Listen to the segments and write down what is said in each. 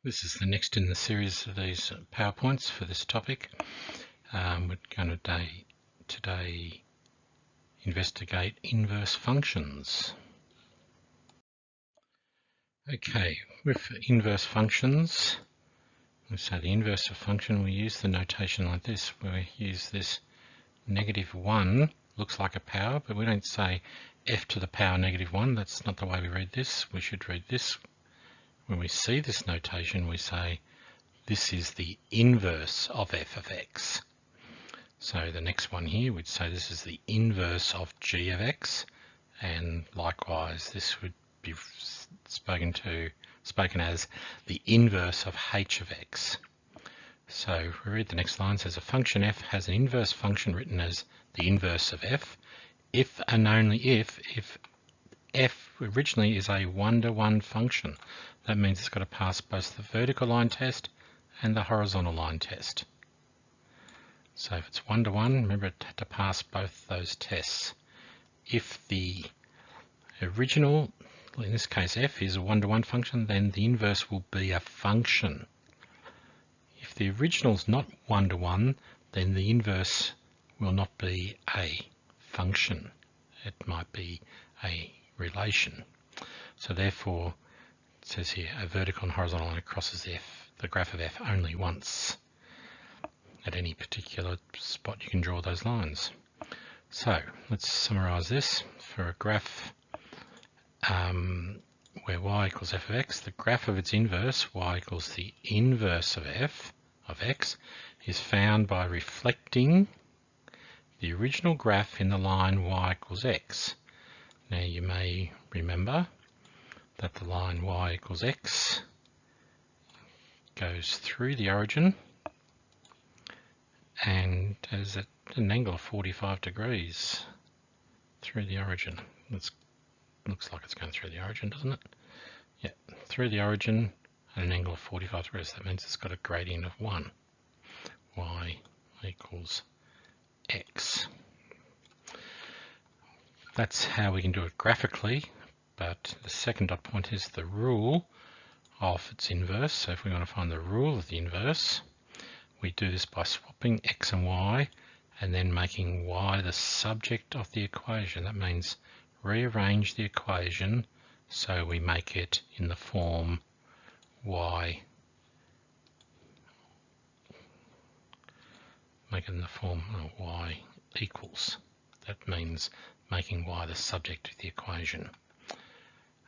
This is the next in the series of these PowerPoints for this topic. We're going to today investigate inverse functions. Okay, with inverse functions, we say the inverse of a function, we use the notation like this, where we use this -1, looks like a power, but we don't say f to the power -1. That's not the way we read this. We should read this. When we see this notation, we say this is the inverse of f of x. So the next one here, we'd say this is the inverse of g of x, and likewise this would be spoken as the inverse of h of x. So we read the next line, says a function f has an inverse function written as the inverse of f, if and only if f originally is a one-to-one function. That means it's got to pass both the vertical line test and the horizontal line test. So if it's one-to-one, remember it had to pass both those tests. If the original, in this case f, is a one-to-one function, then the inverse will be a function. If the original is not one-to-one, then the inverse will not be a function. It might be a relation. So therefore, it says here, a vertical and horizontal line crosses the graph of f only once. At any particular spot you can draw those lines. So let's summarize this. For a graph where y equals f of x, the graph of its inverse, y equals the inverse of f of x, is found by reflecting the original graph in the line y equals x. Now you may remember that the line y equals x goes through the origin and is at an angle of 45 degrees through the origin. It looks like it's going through the origin, doesn't it? Yeah, through the origin at an angle of 45 degrees. That means it's got a gradient of 1. Y equals x. That's how we can do it graphically, but the second dot point is the rule of its inverse. So if we want to find the rule of the inverse, we do this by swapping x and y and then making y the subject of the equation. That means rearrange the equation so we make it in the form y, y equals. That means making y the subject of the equation.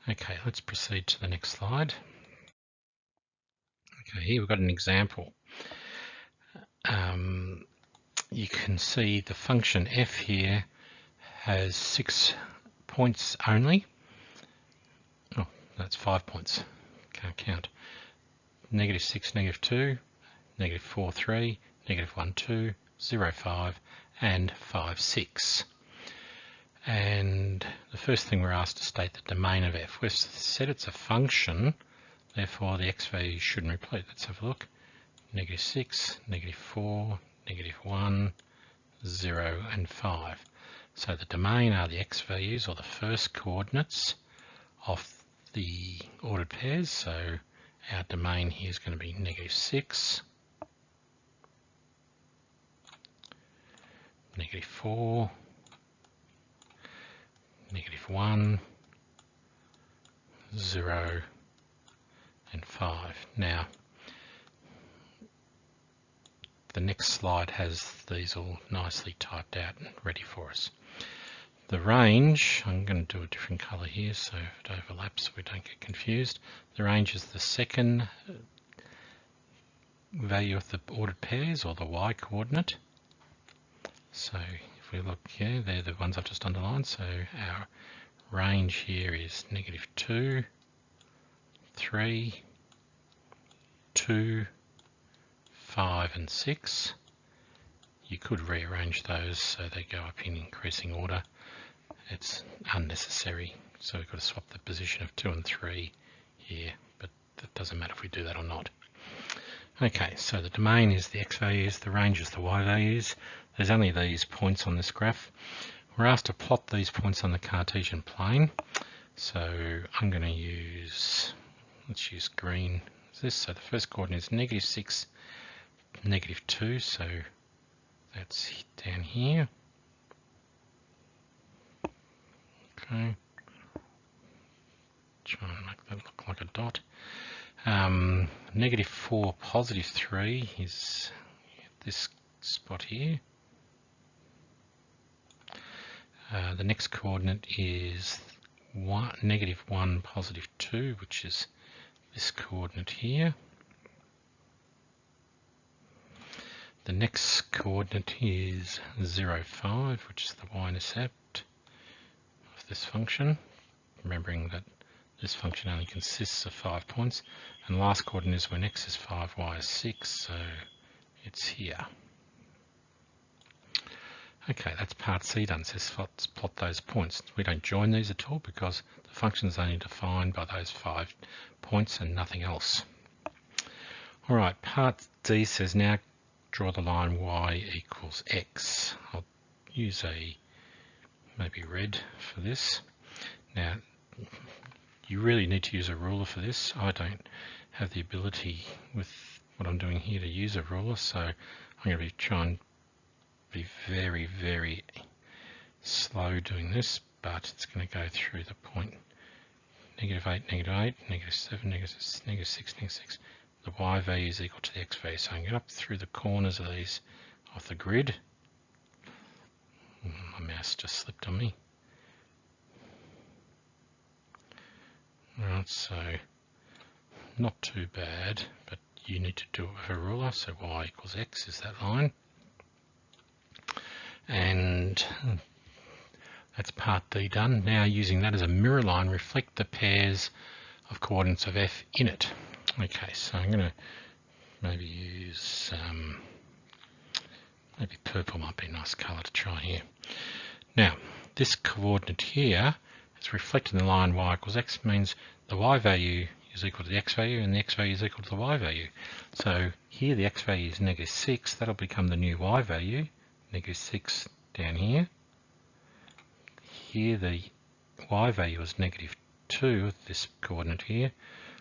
Okay, let's proceed to the next slide. Okay, here we've got an example. You can see the function f here has 6 points only. Oh, that's 5 points. Can't count. -6, -2, -4, 3, -1, 2, 0, 5, and 5, 6. And the first thing we're asked to state the domain of f. We've said it's a function, therefore the x value shouldn't repeat. Let's have a look. -6, -4, -1, 0, and 5. So the domain are the x values, or the first coordinates of the ordered pairs. So our domain here is going to be -6, -4, -1, 0, and 5. Now, the next slide has these all nicely typed out and ready for us. The range, I'm going to do a different colour here so if it overlaps we don't get confused. The range is the second value of the ordered pairs, or the y coordinate. So if we look here, they're the ones I've just underlined. So our range here is -2, 3, 2, 5, and 6. You could rearrange those so they go up in increasing order. It's unnecessary, so we've got to swap the position of 2 and 3 here, but it doesn't matter if we do that or not. Okay, so the domain is the x values, the range is the y values. There's only these points on this graph. We're asked to plot these points on the Cartesian plane. So I'm going to use, let's use green is this. So the first coordinate is -6, -2, so that's down here. Okay, try and make that look like a dot. -4, +3 is this spot here. The next coordinate is -1, +2, which is this coordinate here. The next coordinate is 0, 5, which is the y-intercept of this function, remembering that this function only consists of 5 points. And the last coordinate is when x is 5, y is 6, so it's here. Okay, that's part C done. It says let's plot those points. We don't join these at all because the function is only defined by those 5 points and nothing else. Alright, part D says now draw the line y equals x. I'll use maybe red for this. Now, you really need to use a ruler for this. I don't have the ability with what I'm doing here to use a ruler, so I'm going to be trying to be very, very slow doing this, but it's going to go through the point -8, -8, -7, -6, -6. The y value is equal to the x value, so I can get up through the corners of these of the grid. My mouse just slipped on me. Alright, so not too bad, but you need to do it with a ruler, so y equals x is that line. And that's part D done. Now using that as a mirror line, reflect the pairs of coordinates of f in it. Okay, so I'm going to maybe use, maybe purple might be a nice colour to try here. Now, this coordinate here is reflected in the line y equals x, means the y value is equal to the x value and the x value is equal to the y value. So here the x value is -6, that'll become the new y value, -6 down here. Here the y value is -2, this coordinate here,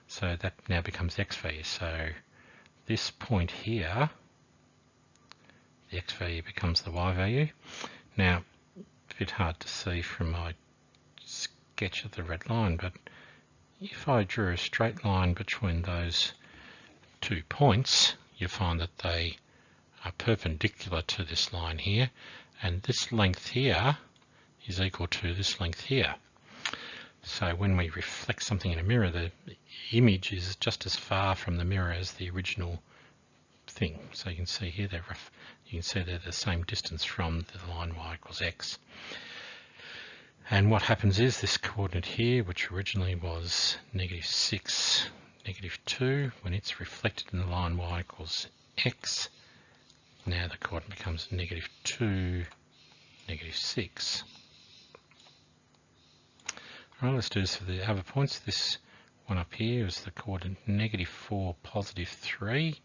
so that now becomes the x value. So this point here, the x value becomes the y value. Now, a bit hard to see from my sketch of the red line, but if I drew a straight line between those 2 points, you find that they are perpendicular to this line here, and this length here is equal to this length here. So when we reflect something in a mirror, the image is just as far from the mirror as the original thing. So you can see here they're the same distance from the line y equals x. And what happens is this coordinate here, which originally was -6, -2, when it's reflected in the line y equals x, now the coordinate becomes -2, -6. Alright, let's do this for the other points. This one up here is the coordinate -4, +3.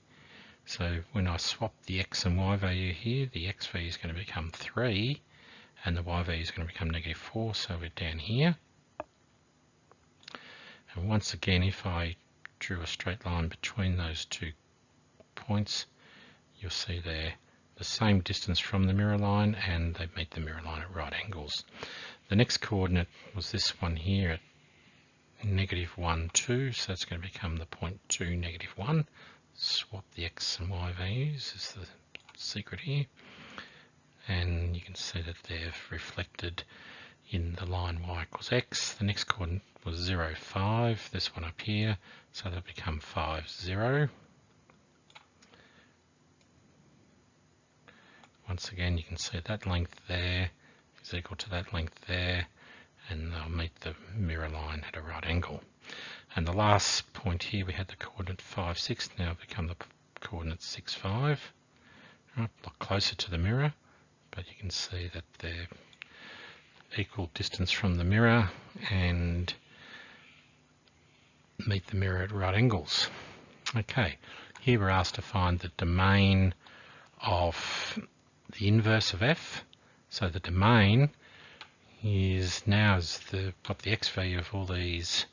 So when I swap the x and y value here, the x value is going to become 3 and the y value is going to become -4, so we're down here. And once again, if I drew a straight line between those 2 points, you'll see they're the same distance from the mirror line and they meet the mirror line at right angles. The next coordinate was this one here at -1, 2, so that's going to become the point 2, -1. Swap the x and y values is the secret here. And you can see that they're reflected in the line y equals x. The next coordinate was 0, 5, this one up here, so they'll become 5, 0. Once again, you can see that length there is equal to that length there, and they'll meet the mirror line at a right angle. And the last point here, we had the coordinate 5, 6, now become the coordinate 6, 5. Right, a lot closer to the mirror, but you can see that they're equal distance from the mirror and meet the mirror at right angles. Okay, here we're asked to find the domain of the inverse of f. So the domain is now what the x value of all these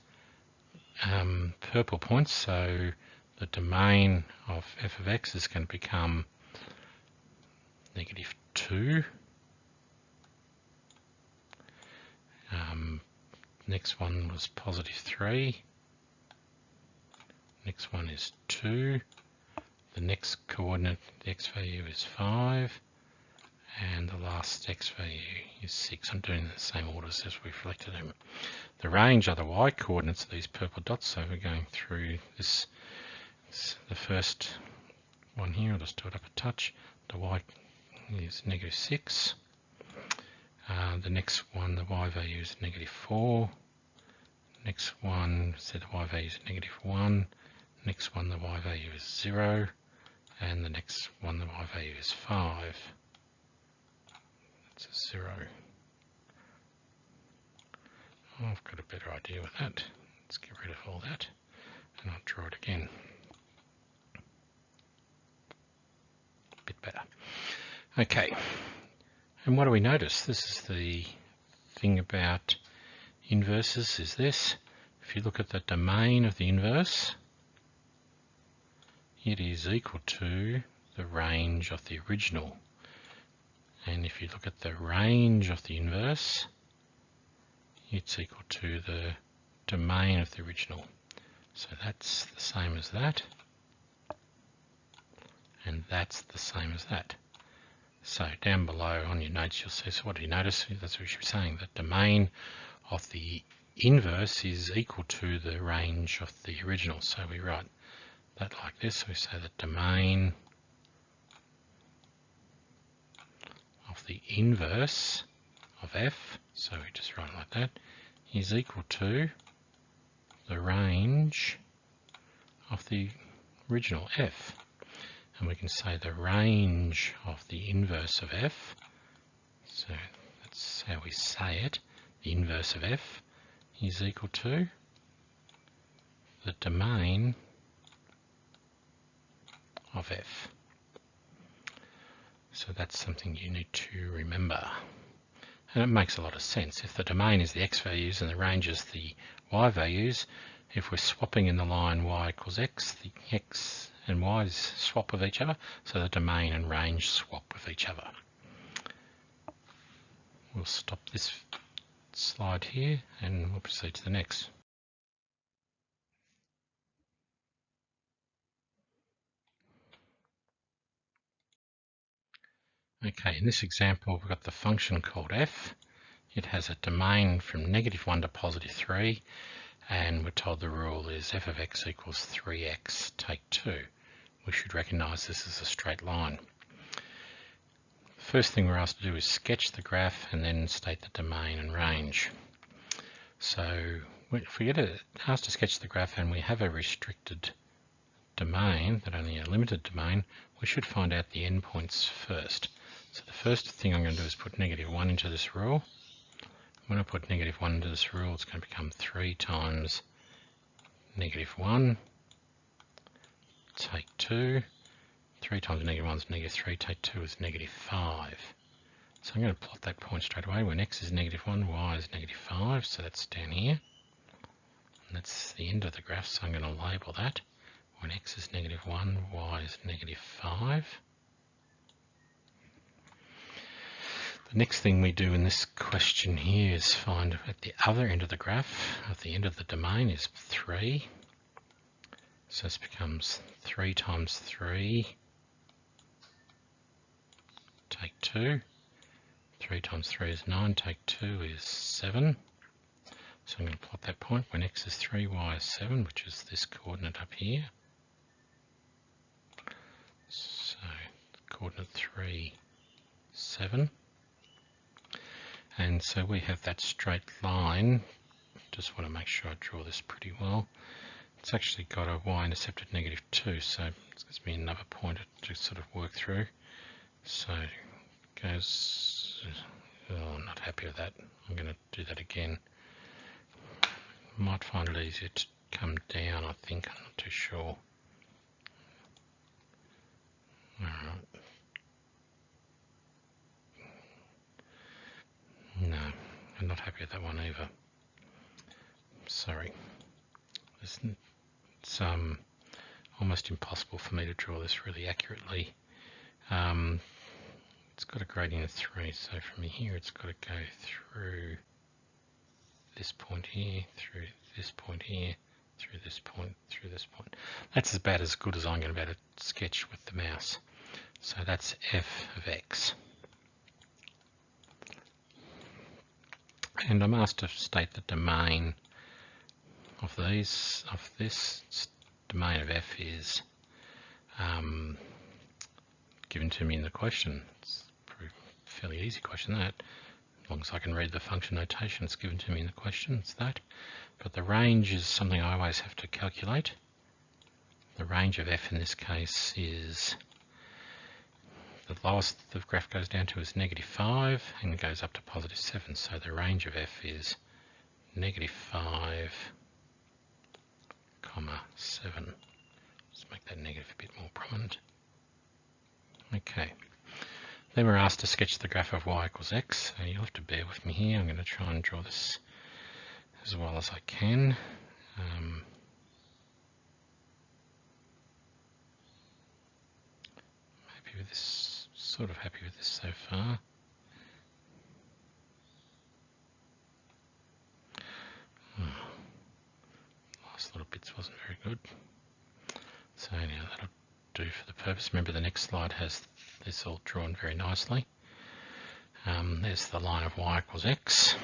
purple points. So the domain of f of x is going to become -2. Next one was +3. Next one is 2. The next coordinate, the x value is 5. And the last x value is 6. I'm doing the same orders as we've reflected them. The range are the y coordinates of these purple dots, so we're going through this. The first one here, I'll just do it up a touch. The y is -6. The next one, the y value is -4. Next one, so the y value is -1. Next one, the y value is 0. And the next one, the y value is 5. That's a 0. Oh, I've got a better idea with that. Let's get rid of all that and I'll draw it again. A bit better. Okay, and what do we notice? This is the thing about inverses, is this. If you look at the domain of the inverse, it is equal to the range of the original. And if you look at the range of the inverse, it's equal to the domain of the original. So that's the same as that. And that's the same as that. So down below on your notes you'll see, so what do you notice? That's what you're saying, the domain of the inverse is equal to the range of the original. So we write that like this. We say the domain of the inverse of f, so we just write it like that, is equal to the range of the original f. And we can say the range of the inverse of f, so that's how we say it, the inverse of f is equal to the domain of f. So that's something you need to remember. And it makes a lot of sense. If the domain is the x values and the range is the y values, if we're swapping in the line y equals x, the x and y's swap with each other, so the domain and range swap with each other. We'll stop this slide here and we'll proceed to the next. Okay, in this example we've got the function called f. It has a domain from -1 to +3, and we're told the rule is f of x equals 3x, take 2. We should recognise this as a straight line. The first thing we're asked to do is sketch the graph and then state the domain and range. So if we get asked to sketch the graph and we have a restricted domain, that only a limited domain, we should find out the endpoints first. So the first thing I'm going to do is put -1 into this rule. When I put -1 into this rule, it's going to become 3 times -1, take 2. 3 times -1 is -3, take 2 is -5. So I'm going to plot that point straight away. When x is -1, y is -5, so that's down here. And that's the end of the graph, so I'm going to label that. When x is -1, y is -5. The next thing we do in this question here is find at the other end of the graph, at the end of the domain is 3. So this becomes 3 times 3, take 2. 3 times 3 is 9, take 2 is 7. So I'm going to plot that point when x is 3, y is 7, which is this coordinate up here. So coordinate 3, 7. And so we have that straight line. Just want to make sure I draw this pretty well. It's actually got a y-intercept at -2, so it gives me another point to sort of work through. So it goes, oh, I'm not happy with that. I'm going to do that again. Might find it easier to come down, I think. I'm not too sure. Alright. No, I'm not happy with that one either. Sorry. almost impossible for me to draw this really accurately. It's got a gradient of 3, so from here it's got to go through this point here, through this point here, through this point, through this point. That's about as good as I'm going to be able to sketch with the mouse. So that's f of x. And I'm asked to state the domain of this domain of f is given to me in the question. It's a fairly easy question, that. As long as I can read the function notation, it's given to me in the question, it's that. But the range is something I always have to calculate. The range of f in this case is, the lowest the graph goes down to is -5 and goes up to +7. So the range of f is -5, (7). Let's make that negative a bit more prominent. Okay. Then we're asked to sketch the graph of y equals x. So you'll have to bear with me here. I'm going to try and draw this as well as I can. Happy with this, sort of happy with this so far. Last little bits wasn't very good. So now that'll do for the purpose. Remember, the next slide has this all drawn very nicely. There's the line of y equals x.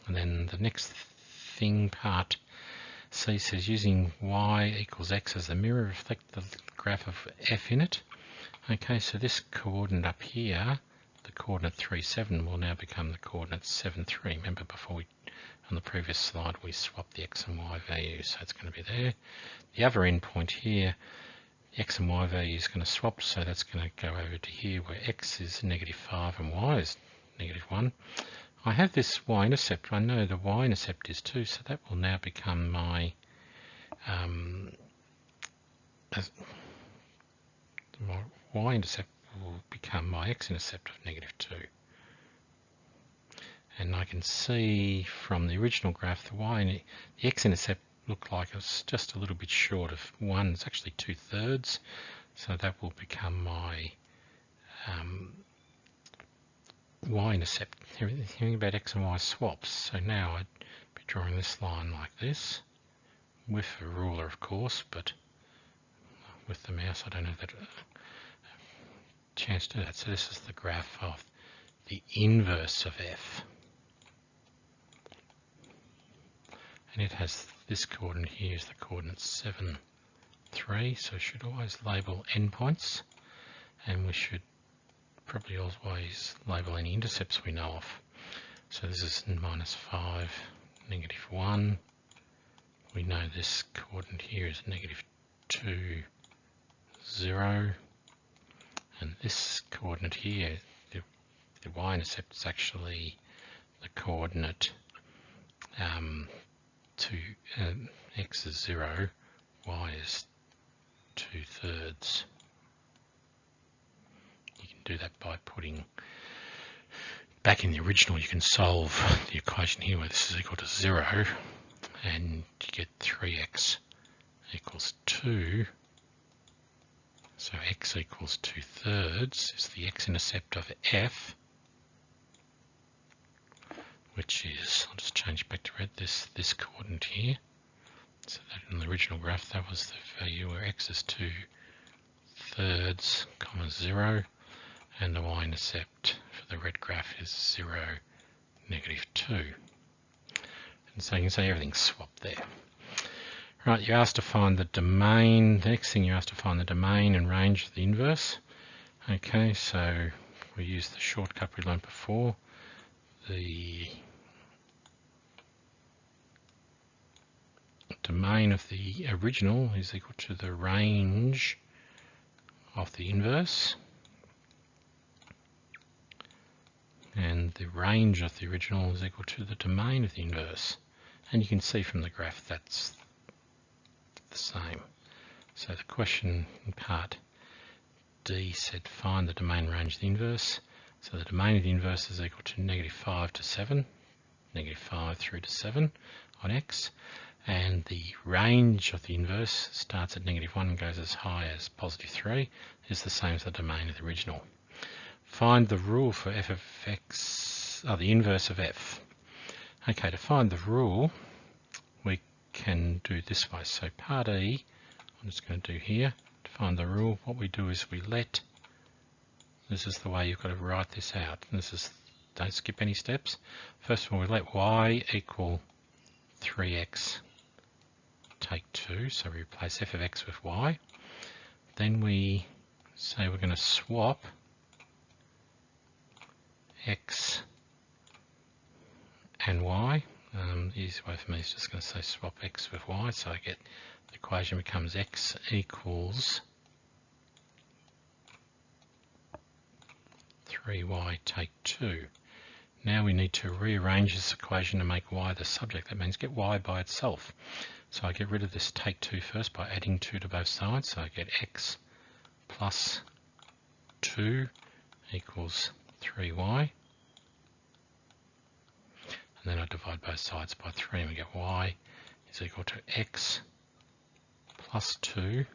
And then the next thing, part C, says using y equals x as the mirror, reflect the graph of f in it. Okay, so this coordinate up here, the coordinate 3, 7, will now become the coordinate 7, 3. Remember before on the previous slide we swapped the x and y values, so it's going to be there. The other end point here, the x and y value is going to swap, so that's going to go over to here where x is -5 and y is -1. I have this y-intercept. I know the y-intercept is 2, so that will now become my y-intercept will become my x-intercept of -2. And I can see from the original graph the x-intercept looked like it was just a little bit short of 1. It's actually 2/3, so that will become my y-intercept. Hearing about x and y swaps, so now I'd be drawing this line like this, with a ruler of course, but with the mouse I don't have that chance to do that. So this is the graph of the inverse of f. And it has this coordinate here is the coordinate 7, 3, so we should always label endpoints, and we should probably always label any intercepts we know of. So this is -5, -1. We know this coordinate here is -2, 0. And this coordinate here, the y-intercept is actually the coordinate x is 0, y is 2/3. You can do that by putting back in the original. You can solve the equation here where this is equal to 0, and you get 3x equals 2. So x equals 2/3 is the x-intercept of f, which is, I'll just change back to red, this coordinate here. So that in the original graph, that was the value where x is 2/3, 0, and the y-intercept for the red graph is 0, -2. And so you can say everything's swapped there. Right, you're asked to find the domain. The next thing you're asked to find the domain and range of the inverse. Okay, so we use the shortcut we learned before. The domain of the original is equal to the range of the inverse, and the range of the original is equal to the domain of the inverse. And you can see from the graph that's the same. So the question in part D said find the domain range of the inverse. So the domain of the inverse is equal to -5 to 7, -5 through to 7 on x. and the range of the inverse starts at -1 and goes as high as +3, is the same as the domain of the original. Find the rule for f of x, the inverse of f. Okay, to find the rule, we can do this way. So part E, I'm just going to do here, to find the rule, what we do is we let, this is the way you've got to write this out. This is, don't skip any steps. First of all, we let y equal 3x take 2, so we replace f of x with y. Then we say we're going to swap x and y. The easy way for me is just going to say swap x with y, so I get the equation becomes x equals 3y take 2. Now we need to rearrange this equation to make y the subject. That means get y by itself. So I get rid of this take 2 first by adding 2 to both sides. So I get x plus 2 equals 3y. And then I divide both sides by 3 and we get y is equal to x plus 2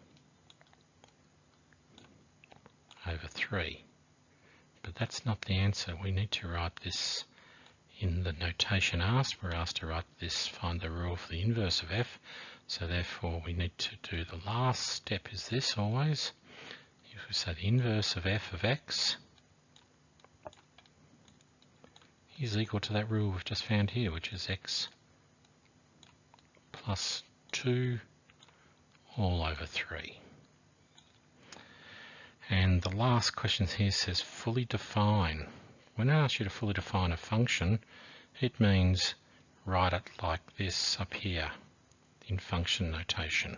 over 3. But that's not the answer. We need to write this in the notation asked. We're asked to write this, find the rule for the inverse of f. So therefore we need to do the last step is this always. If we say the inverse of f of x is equal to that rule we've just found here, which is x plus 2 all over 3. And the last question here says fully define. When I ask you to fully define a function, it means write it like this up here in function notation.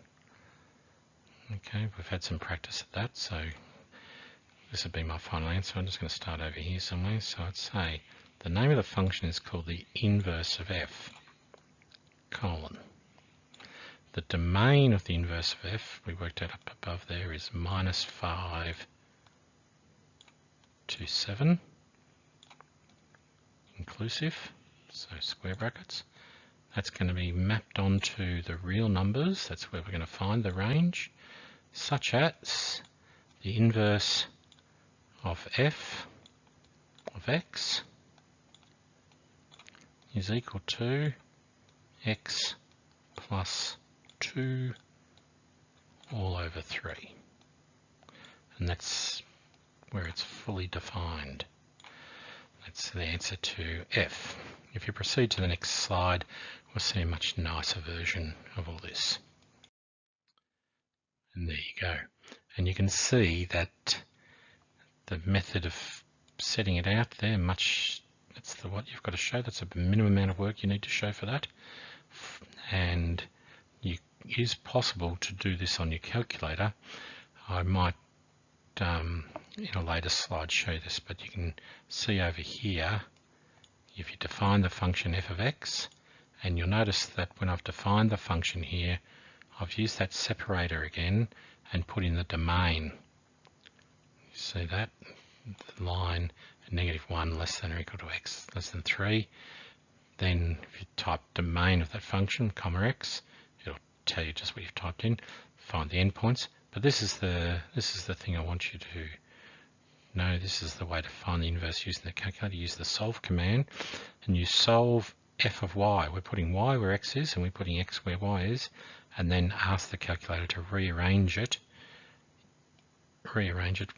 Okay, we've had some practice at that, so this would be my final answer. I'm just going to start over here somewhere. So I'd say the name of the function is called the inverse of f, colon. The domain of the inverse of f, we worked out up above there, is -5 to 7, inclusive, so square brackets. That's going to be mapped onto the real numbers. That's where we're going to find the range, such as the inverse of f of x is equal to x plus 2 all over 3. And that's where it's fully defined. That's the answer to F. If you proceed to the next slide, we'll see a much nicer version of all this. And there you go. And you can see that the method of setting it out there, that's what you've got to show. That's a minimum amount of work you need to show for that. And it is possible to do this on your calculator. I might in a later slide show this, but you can see over here, if you define the function f of x, and you'll notice that when I've defined the function here, I've used that separator again and put in the domain. You see that? The line -1 less than or equal to x less than 3. Then if you type domain of that function, comma x, it'll tell you just what you've typed in, find the endpoints. But this is the thing I want you to know. This is the way to find the inverse using the calculator. Use the solve command and you solve f of y. We're putting y where x is and we're putting x where y is, and then ask the calculator to rearrange it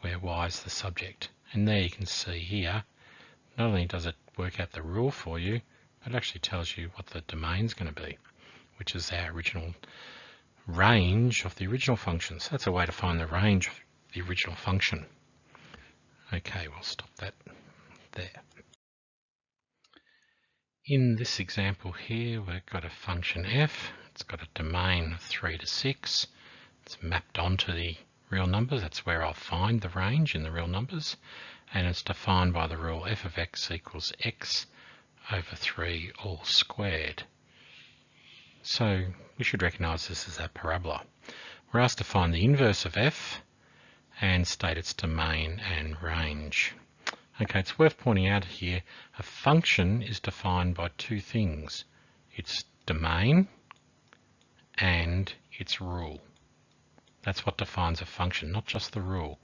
where y is the subject. And there you can see here, not only does it work out the rule for you, but it actually tells you what the domain is going to be, which is our original range of the original function. So that's a way to find the range of the original function. Okay, we'll stop that there. In this example here, we've got a function f. It's got a domain of 3 to 6. It's mapped onto the real numbers. That's where I'll find the range in the real numbers. And it's defined by the rule f of x equals x over 3 all squared. So we should recognize this as a parabola. We're asked to find the inverse of f and state its domain and range. Okay, it's worth pointing out here, a function is defined by two things. Its domain and its rule. That's what defines a function, not just the rule.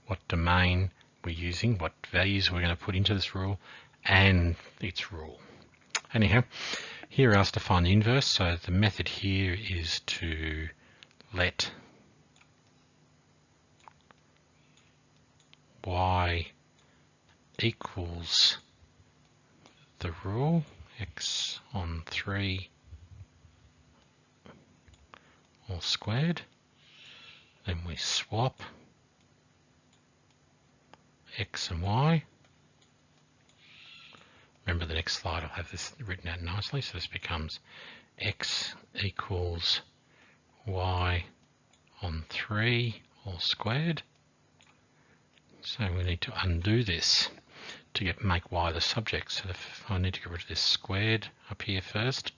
What domain we're using, what values we're going to put into this rule, and its rule. Anyhow, here we're asked to find the inverse, so the method here is to let y equals the rule, x on 3 all squared. Then we swap x and y. Remember the next slide I'll have this written out nicely, so this becomes x equals y on 3 all squared. So we need to undo this to make y the subject. So I need to get rid of this squared up here first.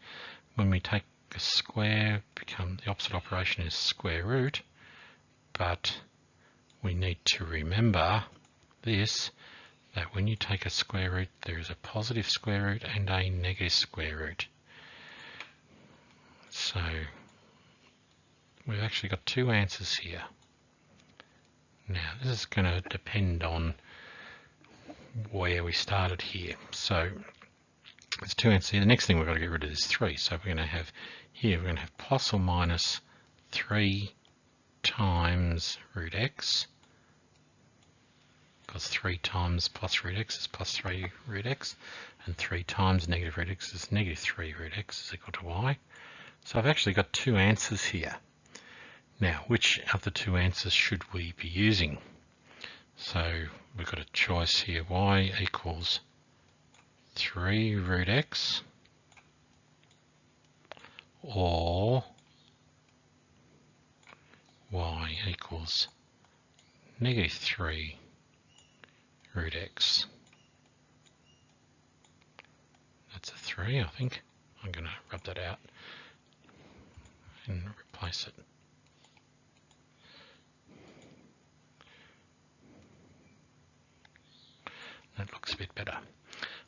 When we take a square, the opposite operation is square root, but we need to remember this, that when you take a square root, there is a positive square root and a negative square root. So we've actually got two answers here. Now this is going to depend on where we started here. So there's two answers here. The next thing we've got to get rid of is 3. So we're going to have here, we're going to have plus or minus 3 times root x, because 3 times plus root x is plus 3 root x, and 3 times negative root x is negative 3 root x is equal to y. So I've actually got two answers here. Now, which of the two answers should we be using? So we've got a choice here, y equals 3 root x, or y equals negative 3 root x. That's a 3, I think. I'm going to rub that out and replace it. That looks a bit better.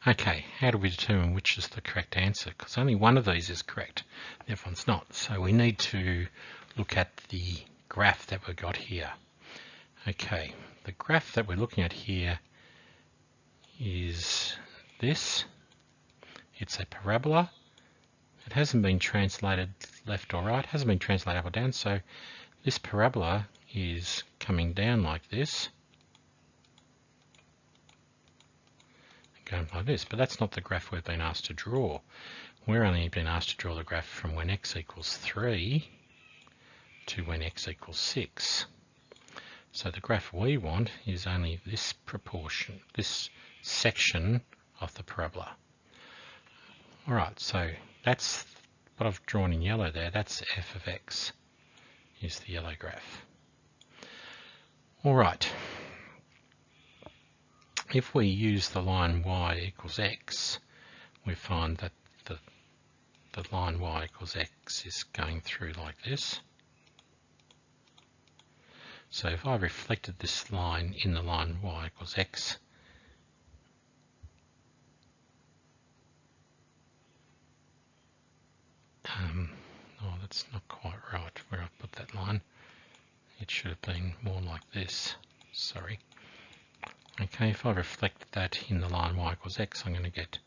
Okay, how do we determine which is the correct answer? Because only one of these is correct, the other one's not. So we need to look at the graph that we've got here. Okay, the graph that we're looking at here is this. It's a parabola. It hasn't been translated left or right, hasn't been translated up or down, so this parabola is coming down like this, going like this, but that's not the graph we've been asked to draw. We're only been asked to draw the graph from when x equals 3 to when x equals 6. So the graph we want is only this proportion, this section of the parabola. Alright, so that's what I've drawn in yellow there, that's f of x, is the yellow graph. Alright, if we use the line y equals x, we find that the line y equals x is going through like this. So if I reflected this line in the line y equals x, oh, that's not quite right where I put that line. It should have been more like this, sorry. Okay, if I reflect that in the line y equals x, I'm going to get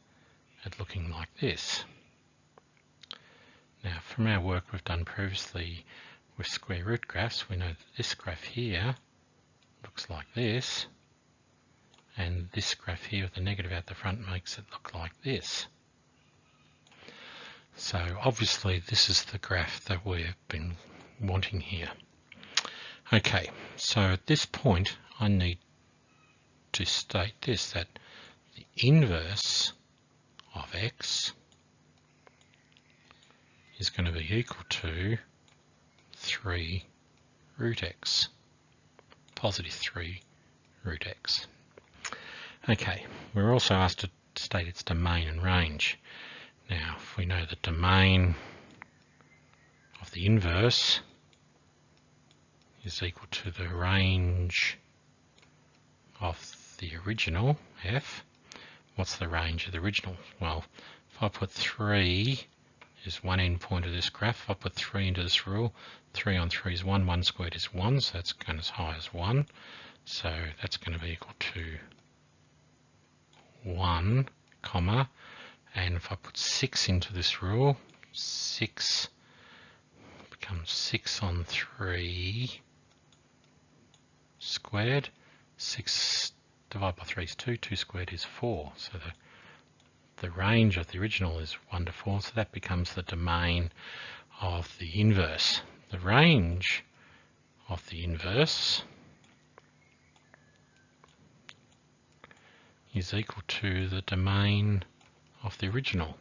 it looking like this. Now, from our work we've done previously with square root graphs, we know that this graph here looks like this, and this graph here with the negative out the front makes it look like this. So obviously this is the graph that we've been wanting here. Okay, so at this point I need to state this, that the inverse of x is going to be equal to 3 root x, positive 3 root x. Okay, we're also asked to state its domain and range. Now, if we know the domain of the inverse is equal to the range of the original f, what's the range of the original? Well, if I put 3 is one endpoint of this graph. I put 3 into this rule. 3 on 3 is 1. 1 squared is 1, so that's going as high as 1. So that's going to be equal to 1, comma, and if I put 6 into this rule, 6 becomes 6 on 3 squared. 6 divided by 3 is 2. 2 squared is 4. So the range of the original is 1 to 4, so that becomes the domain of the inverse. The range of the inverse is equal to the domain of the original.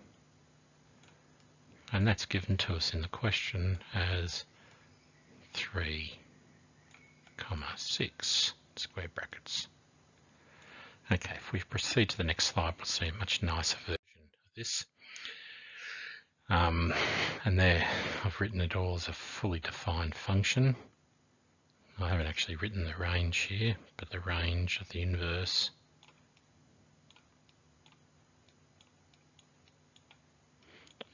And that's given to us in the question as 3, 6 square brackets. Okay, if we proceed to the next slide, we'll see a much nicer version of this. And there, I've written it all as a fully defined function. I haven't actually written the range here, but the range of the inverse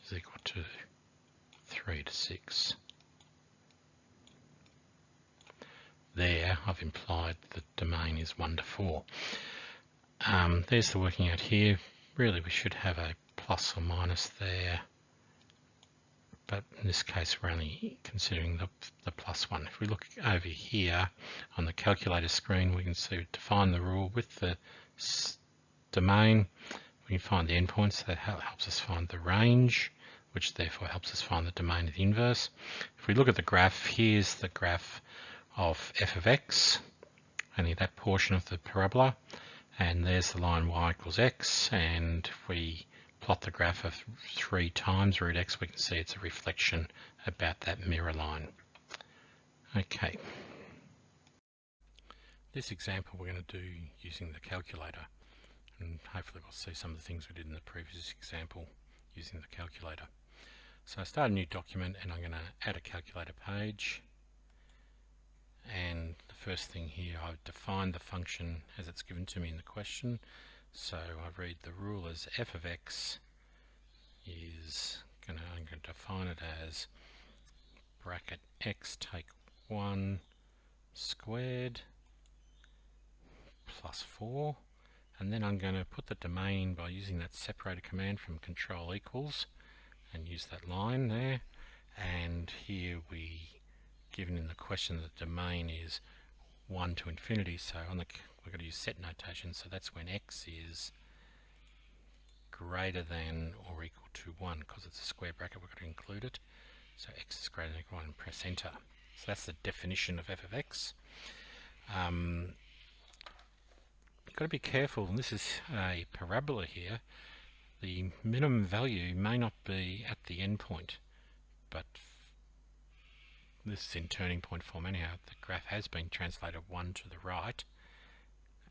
is equal to 3 to 6. There, I've implied the domain is 1 to 4. There's the working out here. Really, we should have a plus or minus there, but in this case, we're only considering the plus 1. If we look over here on the calculator screen, we can see define the rule with the domain. We can find the endpoints. That helps us find the range, which therefore helps us find the domain of the inverse. If we look at the graph, here's the graph of f of x, only that portion of the parabola, and there's the line y equals x, and if we plot the graph of 3 times root x, we can see it's a reflection about that mirror line. Okay. This example we're going to do using the calculator, and hopefully we'll see some of the things we did in the previous example using the calculator. So I start a new document and I'm going to add a calculator page. And the first thing here, I've defined the function as it's given to me in the question. So I read the rule as f of x is I'm going to define it as bracket x take 1 squared plus 4. And then I'm going to put the domain by using that separator command from control equals and use that line there. And here given in the question the domain is 1 to infinity, so we're going to use set notation, so that's when x is greater than or equal to 1, because it's a square bracket, we're going to include it. So x is greater than or equal to 1 and press enter. So that's the definition of f of x. You've got to be careful, and this is a parabola here. The minimum value may not be at the endpoint, but this is in turning point form anyhow. The graph has been translated 1 to the right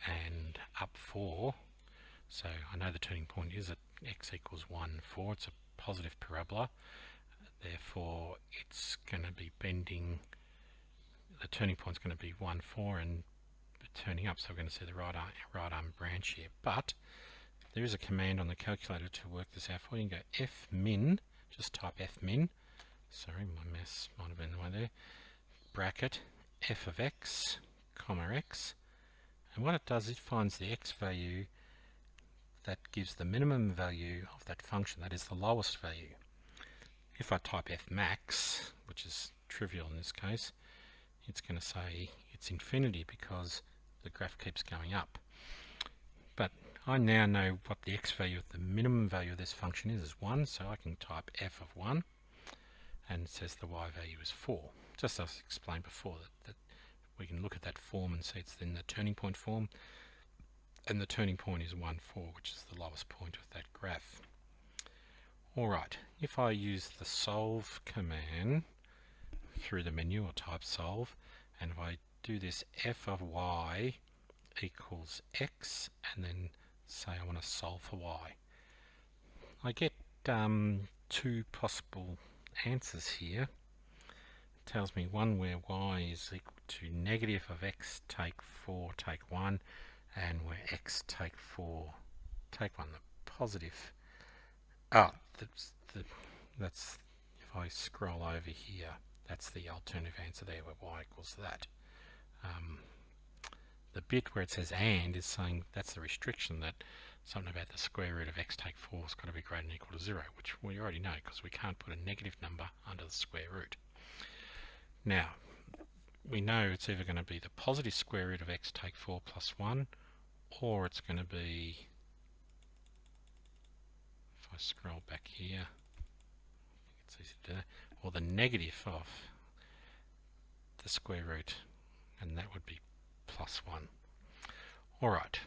and up 4. So I know the turning point is at x equals 1, 4. It's a positive parabola. Therefore, it's going to be bending. The turning point is going to be 1, 4 and turning up. So we're going to see the right arm branch here. But there is a command on the calculator to work this out for you. You can go fmin, just type fmin. Sorry, my mouse might have been the way there. Bracket f of x, comma x. And what it does, it finds the x value that gives the minimum value of that function, that is the lowest value. If I type fmax, which is trivial in this case, it's going to say it's infinity because the graph keeps going up. But I now know what the x value of the minimum value of this function is 1, so I can type f of 1. And it says the y value is 4. Just as I explained before, that we can look at that form and see it's in the turning point form, and the turning point is 1, 4, which is the lowest point of that graph. Alright, if I use the solve command through the menu, or type solve, and if I do this f of y equals x, and then say I want to solve for y, I get 2 possible answers here. It tells me one where y is equal to negative of x take 4 take 1, and where x take 4 take 1. The positive, that's, if I scroll over here, that's the alternative answer there, where y equals that. The bit where it says and is saying that's the restriction, that something about the square root of x take 4 has got to be greater than or equal to 0, which we already know because we can't put a negative number under the square root. Now, we know it's either going to be the positive square root of x take 4 plus 1, or it's going to be, if I scroll back here, I think it's easy to do that, or the negative of the square root, and that would be plus 1. Alright,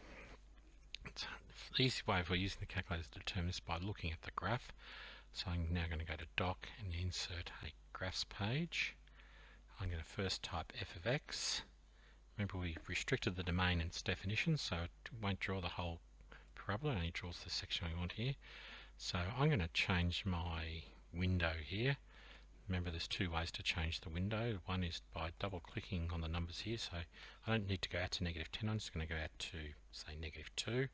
the easy way if we're using the calculator to determine this by looking at the graph. So I'm now going to go to doc and insert a graphs page. I'm going to first type f of x. Remember, we restricted the domain in its definition, so it won't draw the whole parabola, it only draws the section we want here. So I'm going to change my window here. Remember, there's two ways to change the window. One is by double clicking on the numbers here, so I don't need to go out to -10, I'm just going to go out to, say, -2.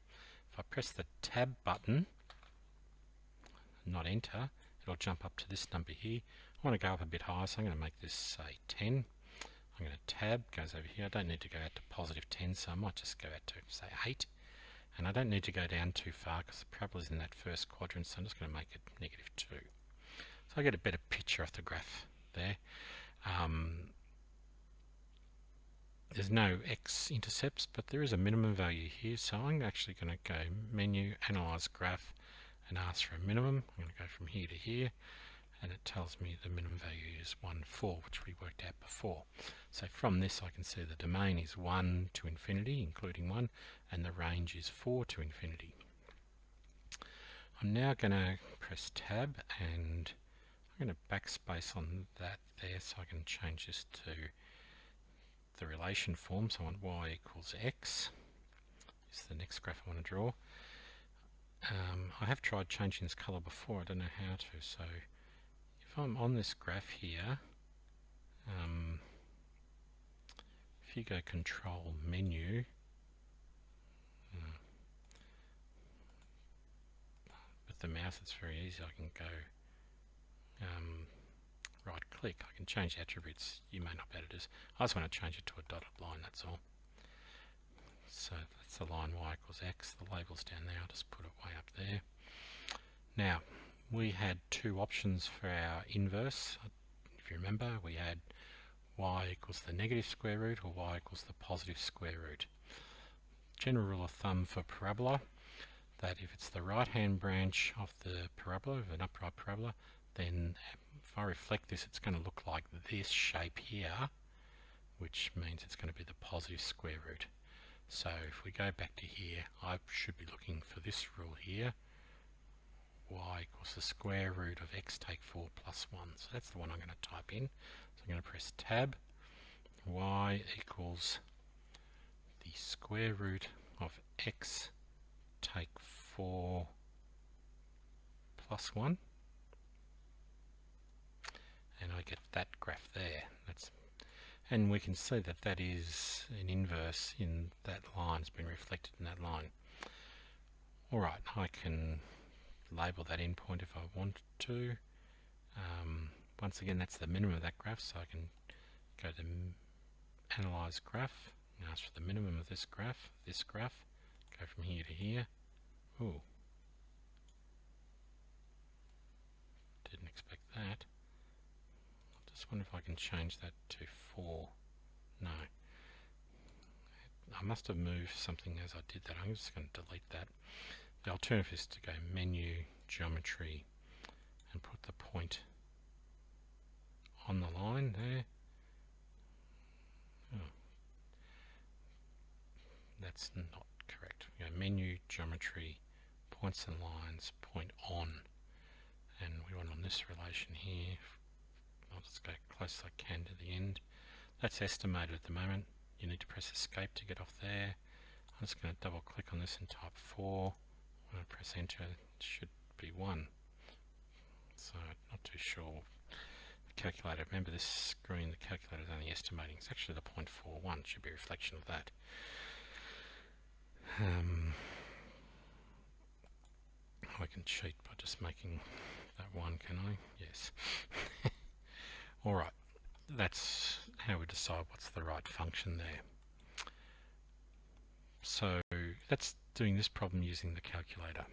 If I press the tab button, not enter, it'll jump up to this number here. I want to go up a bit higher, so I'm going to make this, say, 10. I'm going to tab, goes over here. I don't need to go out to +10, so I might just go out to, say, 8. And I don't need to go down too far because the parabola is in that first quadrant, so I'm just going to make it -2. So I get a better picture of the graph there. There's no x-intercepts, but there is a minimum value here, so I'm actually going to go Menu, Analyze Graph, and ask for a minimum. I'm going to go from here to here, and it tells me the minimum value is 1, 4, which we worked out before. So from this I can see the domain is 1 to infinity, including 1, and the range is 4 to infinity. I'm now going to press tab, and I'm going to backspace on that there so I can change this to the relation form. So I want y equals x. This is the next graph I want to draw. I have tried changing this colour before, I don't know how to, so if I'm on this graph here, if you go Control Menu, with the mouse it's very easy. I can go right click, I can change the attributes. You may not be able to do this. I just want to change it to a dotted line, that's all. So that's the line y equals x. The label's down there, I'll just put it way up there. Now, we had two options for our inverse. If you remember, we had y equals the negative square root or y equals the positive square root. General rule of thumb for parabola, that if it's the right hand branch of the parabola, of an upright parabola, then if I reflect this, it's going to look like this shape here, which means it's going to be the positive square root. So if we go back to here, I should be looking for this rule here, y equals the square root of x take 4 plus 1. So that's the one I'm going to type in. So I'm going to press tab, y equals the square root of x take 4 plus 1, and I get that graph there. And we can see that that is an inverse in that line. It's been reflected in that line. Alright, I can label that endpoint if I want to. Once again, that's the minimum of that graph, so I can go to Analyze Graph and ask for the minimum of this graph, go from here to here. Ooh, didn't expect that. I just wonder if I can change that to 4. No. I must have moved something as I did that. I'm just going to delete that. The alternative is to go Menu, Geometry, and put the point on the line there. Oh. That's not correct. We go Menu, Geometry, Points and Lines, Point on. And we want on this relation here. I'll just go close as I can to the end. That's estimated at the moment. You need to press escape to get off there. I'm just going to double click on this and type 4. When I press enter, it should be 1. So not too sure. The calculator, remember this screen, the calculator is only estimating. It's actually the 0.41, should be a reflection of that. I can cheat by just making that 1, can I? Yes. Alright, that's how we decide what's the right function there. So that's doing this problem using the calculator.